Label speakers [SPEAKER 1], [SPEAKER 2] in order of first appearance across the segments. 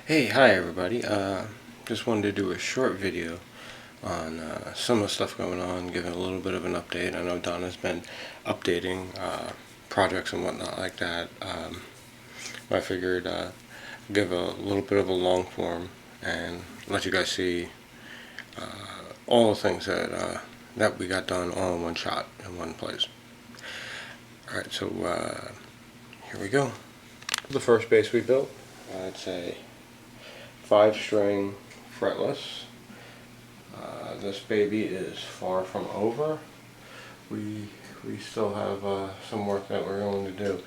[SPEAKER 1] Hey, hi everybody. Just wanted to do a short video on some of the stuff going on, giving a little bit of an update. I know Donna's been updating projects and whatnot like that. I figured give a little bit of a long form and let you guys see all the things that we got done all in one shot in one place. Alright, so here we go. The first bass we built, it's a 5-string fretless. This baby is far from over. We still have some work that we're going to do.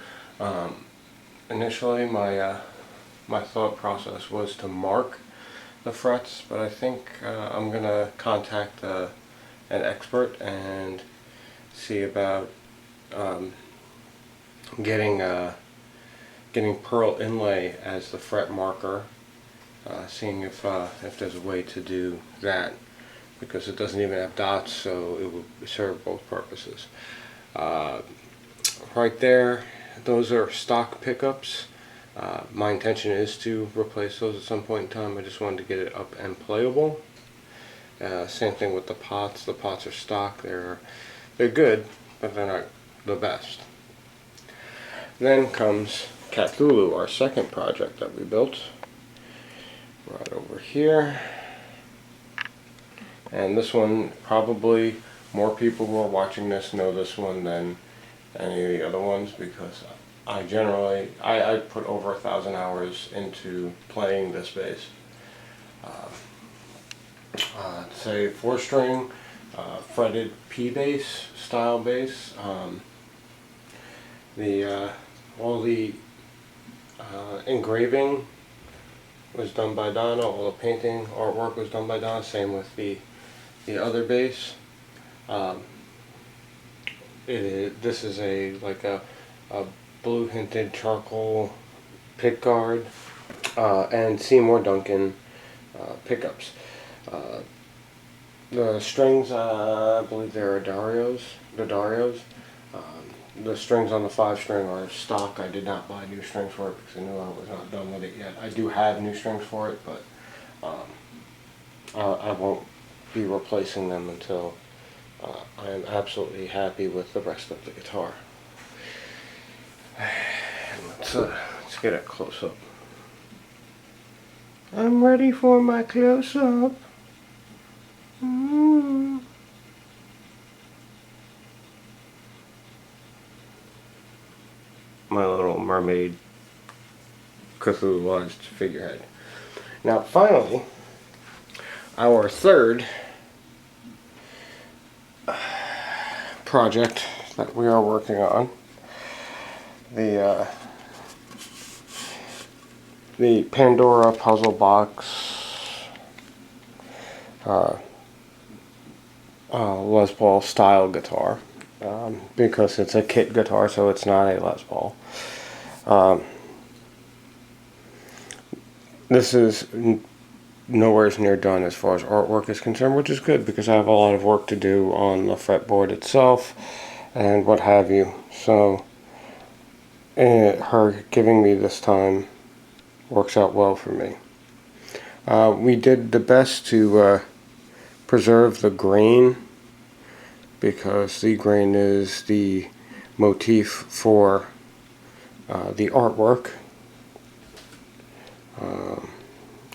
[SPEAKER 1] Initially, my thought process was to mark the frets, but I think I'm gonna contact an expert and see about getting pearl inlay as the fret marker. Seeing if there's a way to do that, because it doesn't even have dots, so it will serve both purposes. Right there, those are stock pickups. My intention is to replace those at some point in time. I just wanted to get it up and playable. Same thing with the pots. The pots are stock. They're good, but they're not the best. Then comes Cthulhu, our second project that we built. Right over here. And this one, probably more people who are watching this know this one than any of the other ones, because I put over 1,000 hours into playing this bass. It's a 4-string fretted P bass style bass. All the engraving was done by Donna. All the painting artwork was done by Donna. Same with the other bass. This is like a blue hinted charcoal pick guard and Seymour Duncan pickups. The strings, I believe they're Darios. The strings on the 5-string are stock. I did not buy new strings for it because I knew I was not done with it yet. I do have new strings for it, but I won't be replacing them until I am absolutely happy with the rest of the guitar. Let's get a close-up. I'm ready for my close-up. My little mermaid Cthulhu-ized figurehead. Now finally, our third project that we are working on, the Pandora puzzle box Les Paul style guitar. Because it's a kit guitar, so it's not a Les Paul. This is nowhere near done as far as artwork is concerned, which is good because I have a lot of work to do on the fretboard itself and what have you. So her giving me this time works out well for me. We did the best to preserve the grain, because the grain is the motif for the artwork.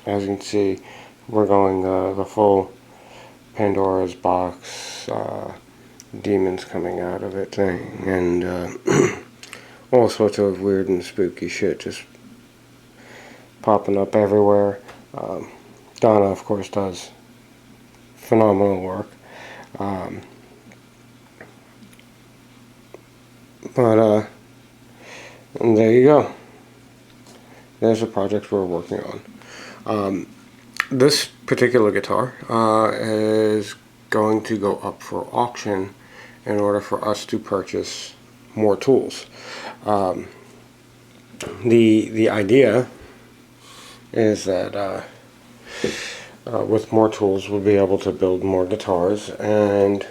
[SPEAKER 1] As you can see, we're going the full Pandora's box, demons coming out of it thing, and all sorts of weird and spooky shit just popping up everywhere. Donna, of course, does phenomenal work. And there you go. There's the project we're working on. This particular guitar is going to go up for auction in order for us to purchase more tools. The idea is that with more tools we'll be able to build more guitars, and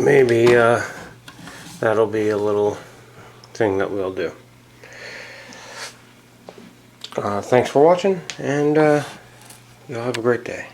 [SPEAKER 1] maybe that'll be a little thing that we'll do. Thanks for watching, and y'all have a great day.